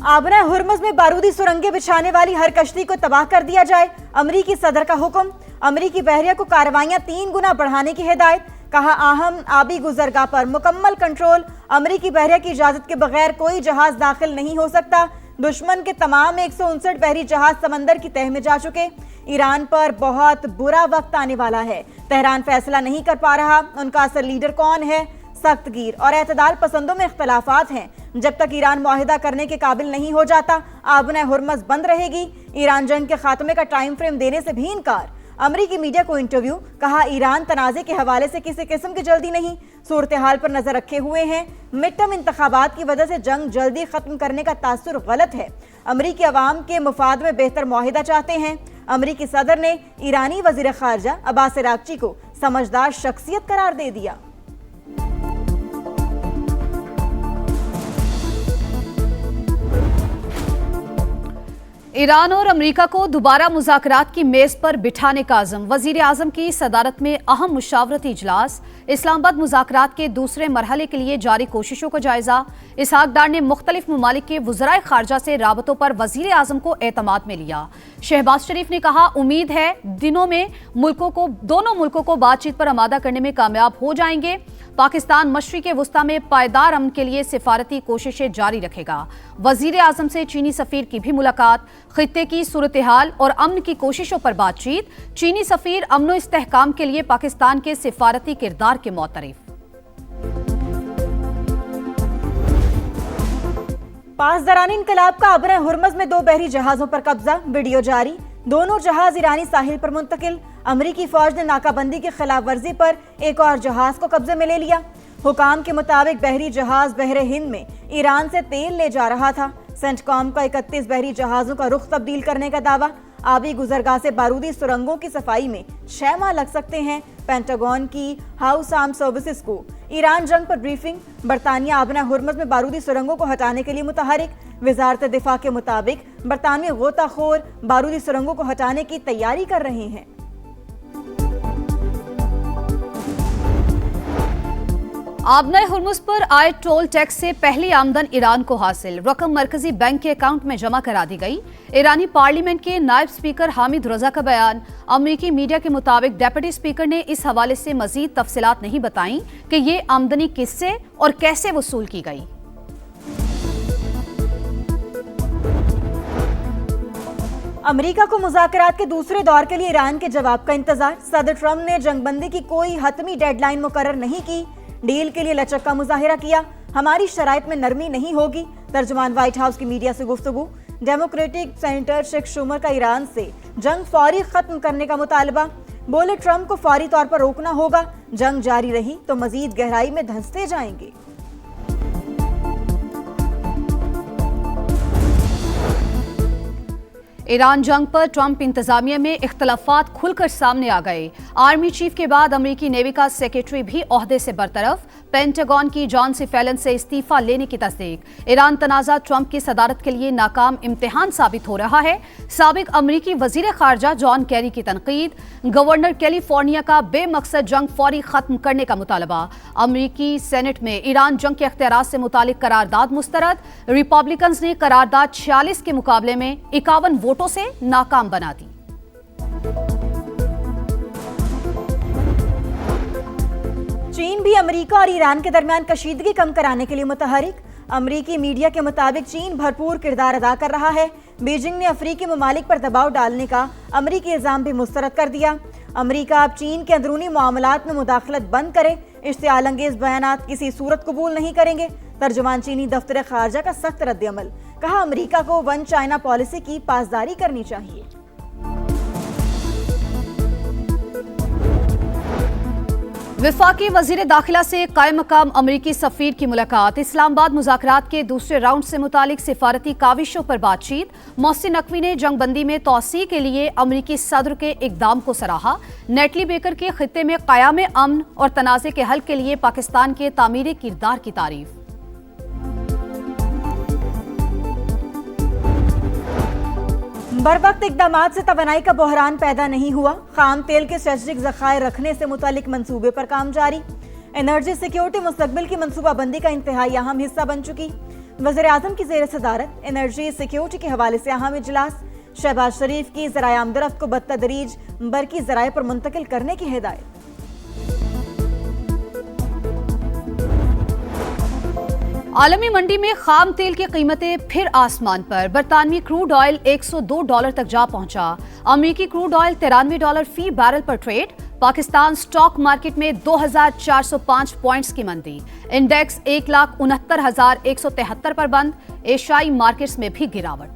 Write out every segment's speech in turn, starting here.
आबना Hormuz में बारूदी सुरंगें बिछाने वाली हर कश्ती को तबाह कर दिया जाए, अमरीकी सदर का हुक्म। अमरीकी बहरिया को कार्रवाइयां 3 गुना बढ़ाने की हिदायत। कहा अहम आबी गुजरगाह पर मुकम्मल कंट्रोल। अमरीकी बहरिया की इजाजत के बगैर कोई जहाज दाखिल नहीं हो सकता। दुश्मन के तमाम 159 बहरी जहाज समंदर की तह में जा चुके। ईरान पर बहुत बुरा वक्त आने वाला है। तेहरान फैसला नहीं कर पा रहा उनका असल लीडर कौन है। सख्त गिर और एतदाल पसंदों में इख्तलाफात हैं। जब तक ईरान मुआहिदा करने के काबिल नहीं हो जाता, आबना हुर्मुज़ बंद रहेगी। ईरान जंग के खात्मे का टाइम फ्रेम देने से भी इनकार। अमरीकी मीडिया को इंटरव्यू। कहा ईरान तनाज़े के हवाले से किसी किस्म की जल्दी नहीं, सूरत हाल पर नजर रखे हुए हैं। मिड टर्म इंतखाबात की वजह से जंग जल्दी खत्म करने का तासुर गलत है। अमरीकी अवाम के मुफाद में बेहतर मुआहिदा चाहते हैं। अमरीकी सदर ने ईरानी वजीर खारजा अब्बास अरागची को समझदार शख्सियत करार दे दिया। ईरान और अमेरिका को दोबारा मुज़ाकरात की मेज पर बिठाने का अज़म। वज़ीर आज़म की सदारत में अहम मुशावरती इजलास। इस्लामाबाद मुज़ाकरात के दूसरे मरहले के लिए जारी कोशिशों का जायजा। इसहाक डार ने मुख्तलिफ ममालिक के वज़राए खारजा से राबतों पर वज़ीर आज़म को एतमाद में लिया। शहबाज शरीफ ने कहा उम्मीद है दोनों मुल्कों को बातचीत पर आमादा करने में कामयाब हो जाएंगे। पाकिस्तान मशरिक़ वुस्ता में पायदार अमन के लिए सिफारती कोशिशें जारी रखेगा। वज़ीर आज़म से चीनी सफ़ीर की भी मुलाकात। खित्ते की सूरत हाल और अमन की कोशिशों पर बातचीत। चीनी सफ़ीर अमन व इस्तेहकाम के लिए पाकिस्तान के सिफारती किरदार के मुतरफ। पास दरानी इनकलाब का आबना हुर्मुज़ में 2 बहरी जहाजों पर कब्जा। वीडियो जारी। दोनों जहाज ईरानी साहिल पर मुंतकिल। अमरीकी फौज ने नाकाबंदी की खिलाफ वर्जी पर एक और जहाज को कब्जे में ले लिया। हुकाम के मुताबिक बहरी जहाज बहरे हिंद में ईरान से तेल ले जा रहा था। सेंटकॉम का 31 बहरी जहाजों का रुख तब्दील करने का दावा। आबी गुजरगाह से बारूदी सुरंगों की सफाई में 6 माह लग सकते हैं। पेंटागन की हाउस आर्म सर्विसेज को ईरान जंग पर ब्रीफिंग। बरतानिया आबना हुर्मुज़ में बारूदी सुरंगों को हटाने के लिए मुतहरिक। वजारत दिफा के मुताबिक बरतानवी गोताखोर बारूदी सुरंगों को हटाने की तैयारी कर रहे हैं। आबना हुर्मुज़ पर आए टोल टैक्स से पहली आमदन ईरान को हासिल। रकम मरकजी बैंक के अकाउंट में जमा करा दी गई। ईरानी पार्लियामेंट के नायब स्पीकर हामिद रजा का बयान। अमरीकी मीडिया के मुताबिक डिप्टी स्पीकर ने इस हवाले से मजीद तफसीलात नहीं बताई कि ये आमदनी किससे और कैसे वसूल की गई। अमेरिका को मुज़ाकरात के दूसरे दौर के लिए ईरान के जवाब का इंतजार। सदर ट्रंप ने जंगबंदी की कोई हतमी डेडलाइन मुकर्रर नहीं की। डील के लिए लचक का मुजाहिरा किया। हमारी शराइत में नरमी नहीं होगी। तर्जुमान व्हाइट हाउस की मीडिया से गुफ्तगू। डेमोक्रेटिक सेनेटर शेख शुमर का ईरान से जंग फौरी खत्म करने का मुतालबा। बोले ट्रंप को फौरी तौर पर रोकना होगा। जंग जारी रही तो मजीद गहराई में धंसते जाएंगे। ईरान जंग पर ट्रंप इंतजामिया में इख्तलाफात खुलकर सामने आ गए। आर्मी चीफ के बाद अमरीकी नेवी का सेक्रेटरी भी ओहदे से बरतरफ। पेंटागन की जॉन सी फैलन से इस्तीफा लेने की तस्दीक। ईरान तनाज़ा ट्रंप की सदारत के लिए नाकाम इम्तिहान साबित हो रहा है। साबिक अमरीकी वजीर खारजा जॉन कैरी की तनकीद। गवर्नर कैलिफोर्निया का बेमकसद जंग फौरी खत्म करने का मुतालबा। अमरीकी सेनेट में ईरान जंग के अख्तियारात से मुतालिक करारदाद मुस्तरद। रिपब्लिकन्स ने करारदाद 46 के मुकाबले में 51 वोटों से नाकाम बना दी। चीन भी अमेरिका और ईरान के दरमियान कशीदगी कम कराने के लिए मुतहरिक। अमरीकी मीडिया के मुताबिक चीन भरपूर किरदार अदा कर रहा है। बीजिंग ने अफ्रीकी ममालिक पर दबाव डालने का अमरीकी इल्जाम भी मुस्तरद कर दिया। अमरीका अब चीन के अंदरूनी मामलात में मुदाखलत बंद करे। इश्तियाल अंगेज बयानात किसी सूरत कबूल नहीं करेंगे। तर्जुमान चीनी दफ्तर खारजा का सख्त रद्द-ए-अमल। कहा अमरीका को वन चाइना पॉलिसी की पासदारी करनी चाहिए। विफाकी वजीर दाखिला से कायम मकाम अमरीकी सफीर की मुलाकात। इस्लामाबाद मुज़ाकरात के दूसरे राउंड से मुतालिक सिफारती काविशों पर बातचीत। मोहसिन नकवी ने जंगबंदी में तोसी के लिए अमरीकी सदर के इकदाम को सराहा। नेटली बेकर के खित्ते में क़याम अमन और तनाज़े के हल के लिए पाकिस्तान के तामीर किरदार की तारीफ। बरवक्त इक़दामात से तवानाई का बहरान पैदा नहीं हुआ। खाम तेल के स्ट्रेटेजिक ज़खायर रखने से मुतालिक मंसूबे पर काम जारी। एनर्जी सिक्योरिटी मुस्तकबिल की मनसूबाबंदी का इंतहाई अहम हिस्सा बन चुकी। वज़ीर-ए-आज़म की ज़ेर सदारत एनर्जी सिक्योरिटी के हवाले से अहम इजलास। शहबाज शरीफ की ज़राए आमदरफ्त को बतदरीज बरकी ज़राए पर मुंतकिल करने की हिदायत। आलमी मंडी में खाम तेल की कीमतें फिर आसमान पर। बरतानवी क्रूड ऑयल $102 तक जा पहुंचा। अमेरिकी क्रूड ऑयल $93 फी बैरल पर ट्रेड। पाकिस्तान स्टॉक मार्केट में 2405 पॉइंट्स की मंदी। इंडेक्स 1,69,173 पर बंद। एशियाई मार्केट्स में भी गिरावट।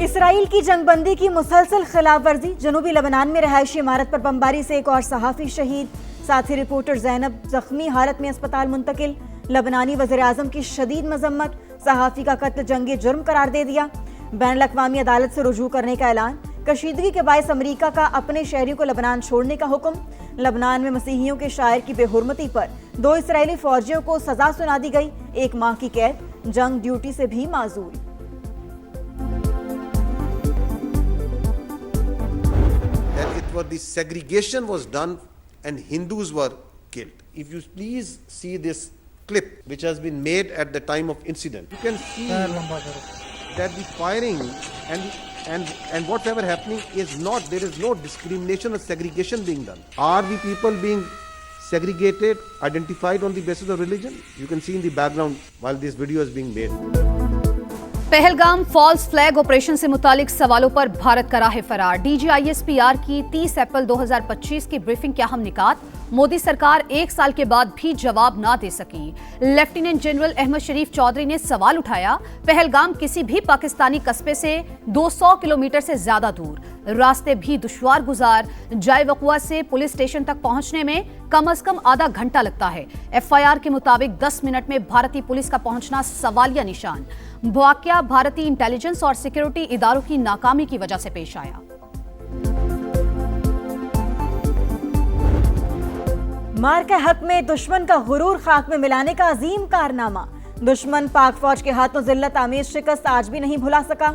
इसराइल की जंगबंदी की मुसलसल खिलाफ वर्जी। जनूबी लेबनान में रहायशी इमारत पर बमबारी से एक और सहाफ़ी शहीद। साथी रिपोर्टर जैनब जख्मी हालत में अस्पताल मुंतकिल। लबनानी वज़ीर-ए-आज़म की शदीद मजम्मत। सहाफ़ी का कत्ल जंगी जुर्म करार दे दिया। बैनुल-अक़वामी अदालत से रुजू करने का ऐलान। कशीदगी के बायस अमरीका का अपने शहरियों को लबनान छोड़ने का हुक्म। लबनान में मसीहियों के शायर की बेहुरमती पर 2 इसराइली फौजियों को सजा सुना दी गई। 1 माह की कैद। जंग ड्यूटी से भी माजूल। The segregation was done and Hindus were killed. If you please see this clip which has been made at the time of incident, you can see that the firing and whatever happening is not, there is no discrimination or segregation being done. Are the people being segregated, identified on the basis of religion? You can see in the background while this video is being made. Pahalgam false flag operation से मुतालिक सवालों पर भारत का राह फरार। DGISPR की 30 अप्रैल 2025 की briefing के अहम निकात। मोदी सरकार 1 साल के बाद भी जवाब ना दे सकी। लेफ्टिनेंट जनरल अहमद शरीफ चौधरी ने सवाल उठाया, पहलगाम किसी भी पाकिस्तानी कस्बे से 200 किलोमीटर से ज्यादा दूर, रास्ते भी दुश्वार गुजार। जाए वक़ुआ से पुलिस स्टेशन तक पहुंचने में कम से कम आधा घंटा लगता है। FIR के मुताबिक 10 मिनट में भारतीय पुलिस का पहुंचना सवालिया निशान। वाकया भारतीय इंटेलिजेंस और सिक्योरिटी इदारों की नाकामी की वजह से पेश आया। मार के हक में दुश्मन का गुरूर खाक में मिलाने का अजीम कारनामा। दुश्मन पाक फौज के हाथों जिल्लत आमेज शिकस्त आज भी नहीं भुला सका।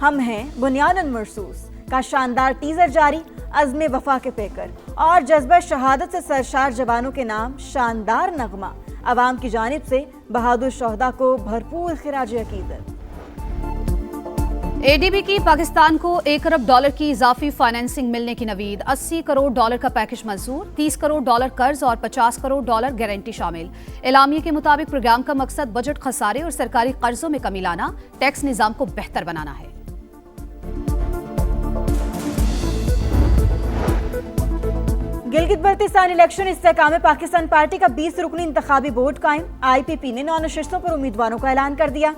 हम हैं बुनियादन मरसूस का शानदार टीजर जारी। अज़्म वफा के पेकर और जज्बा शहादत से सरशार जवानों के नाम शानदार नगमा। अवाम की जानिब से बहादुर शोहदा को भरपूर खिराज अकीदत। ADB की पाकिस्तान को $1 अरब की इजाफी फाइनेंसिंग मिलने की नवीद। $80 करोड़ का पैकेज मंजूर। $30 करोड़ कर्ज और $50 करोड़ गारंटी शामिल। एलामिया के मुताबिक प्रोग्राम का मकसद बजट खसारे और सरकारी कर्जों में कमी लाना, टैक्स निजाम को बेहतर बनाना है। गिलगित बल्तिस्तान इलेक्शन इस्तेहकाम पाकिस्तान पार्टी का 20 रुकनी इंतखाबी बोर्ड कायम। IPP ने 9 नशिस्तों पर उम्मीदवारों का ऐलान कर दिया।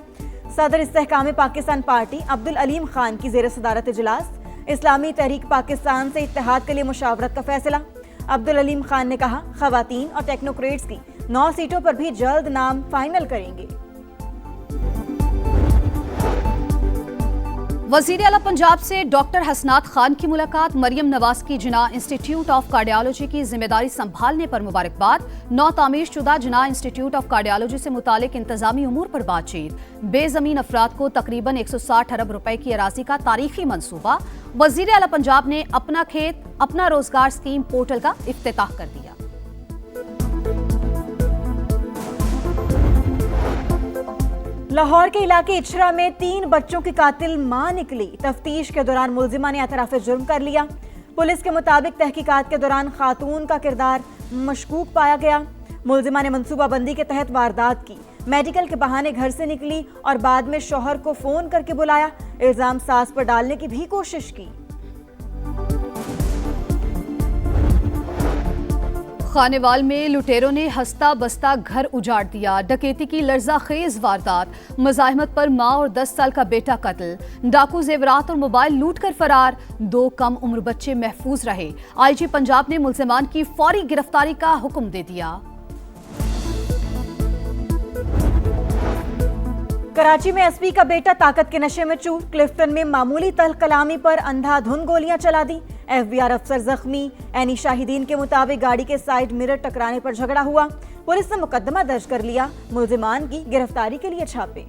सदर इस्तेहकाम पाकिस्तान पार्टी अब्दुल अलीम खान की ज़ेर सदारत इजलास। इस्लामी तहरीक पाकिस्तान से इत्तेहाद के लिए मुशावरत का फैसला। अब्दुल अलीम खान ने कहा, खवातीन और टेक्नोक्रेट्स की 9 सीटों पर भी जल्द नाम फाइनल करेंगे। वजीर आला पंजाब से डॉक्टर हसनात खान की मुलाकात। मरियम नवाज की जिना इंस्टीट्यूट ऑफ कार्डियोलॉजी की जिम्मेदारी संभालने पर मुबारकबाद। नौ तामीर शुदा जिना इंस्टीट्यूट ऑफ कार्डियोलॉजी से मुतालिक इंतजामी उमूर पर बातचीत। बेजमीन अफराद को तकरीबन 160 अरब रुपए की अराजी का तारीखी मंसूबा। वजीर आला पंजाब ने अपना खेत अपना रोजगार स्कीम पोर्टल का इफ्तिताह कर दिया। लाहौर के इलाके इचरा में 3 बच्चों की कातिल मां निकली। तफ्तीश के दौरान मुलजिमा ने एतराफ़ जुर्म कर लिया। पुलिस के मुताबिक तहकीकात के दौरान खातून का किरदार मशकूक पाया गया। मुलजिमा ने मंसूबाबंदी के तहत वारदात की। मेडिकल के बहाने घर से निकली और बाद में शौहर को फोन करके बुलाया। इल्जाम सास पर डालने की भी कोशिश की। खानेवाल में लुटेरों ने हंसता बसता घर उजाड़ दिया। डकैती की लर्ज़ाखेज वारदात। मज़ाहमत पर मां और 10 साल का बेटा कत्ल। डाकू जेवरात और मोबाइल लूट कर फरार। 2 कम उम्र बच्चे महफूज रहे। IG पंजाब ने मुल्ज़िमान की फौरी गिरफ्तारी का हुक्म दे दिया। कराची में SP का बेटा ताकत के नशे में चूर। क्लिफ्टन में मामूली तल्ख कलामी पर अंधाधुन गोलियां चला दी। FBR अफसर जख्मी। एनी शाहिदीन के मुताबिक गाड़ी के साइड मिरर टकराने पर झगड़ा हुआ। पुलिस ने मुकदमा दर्ज कर लिया। मुल्जिमान की गिरफ्तारी के लिए छापे।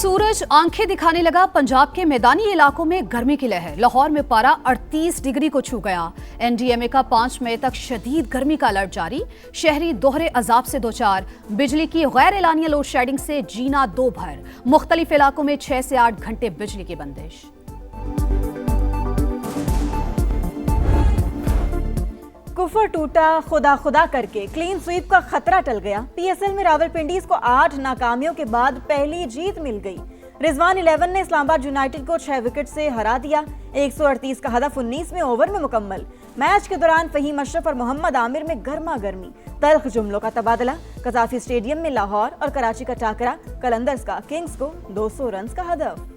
सूरज आंखें दिखाने लगा। पंजाब के मैदानी इलाकों में गर्मी की लहर। लाहौर में पारा 38 डिग्री को छू गया। एनडीएमए का 5 मई तक शदीद गर्मी का अलर्ट जारी। शहरी दोहरे अजाब से दोचार। बिजली की गैर एलानिया लोड शेडिंग से जीना दो भर। मुख्तलिफ इलाकों में 6 से 8 घंटे बिजली की बंदिश। कुफर टूटा, खुदा खुदा करके क्लीन स्वीप का खतरा टल गया। पीएसएल में रावलपिंडीज को 8 नाकामियों के बाद पहली जीत मिल गई। रिजवान 11 ने इस्लामाबाद यूनाइटेड को 6 विकेट से हरा दिया। 138 का हदफ 19वें ओवर में मुकम्मल। मैच के दौरान फहीम अशरफ और मोहम्मद आमिर में गर्मा गर्मी, तल्ख जुमलों का तबादला। कजाफी स्टेडियम में लाहौर और कराची का टाकरा। कलंदर्स का किंग्स को 200 रन का हदफ।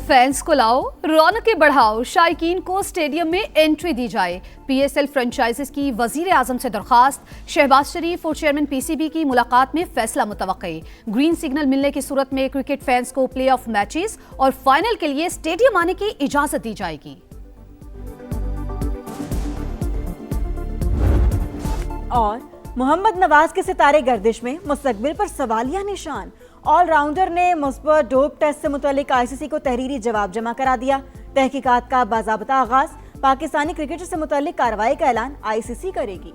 फैंस को लाओ, रौनकें बढ़ाओ, शायकीन को स्टेडियम में एंट्री दी जाए। पीएसएल फ्रेंचाइजीज की वजीर आजम से दरखास्त। शहबाज शरीफ और चेयरमैन पीसीबी की मुलाकात में फैसला मुतवक्के। ग्रीन सिग्नल मिलने की सूरत में क्रिकेट फैंस को प्ले ऑफ मैचेस और फाइनल के लिए स्टेडियम आने की इजाजत दी जाएगी। और मोहम्मद नवाज के सितारे गर्दिश में, मुस्तकबिल पर सवालिया निशान। ऑलराउंडर ने मुस्बत डोप टेस्ट से मुतल्लिक आईसीसी को तहरीरी जवाब जमा करा दिया। तहकीकात का बाज़ाब्ता आगाज। पाकिस्तानी क्रिकेटर से मुतल्लिक कार्रवाई का ऐलान आईसीसी करेगी।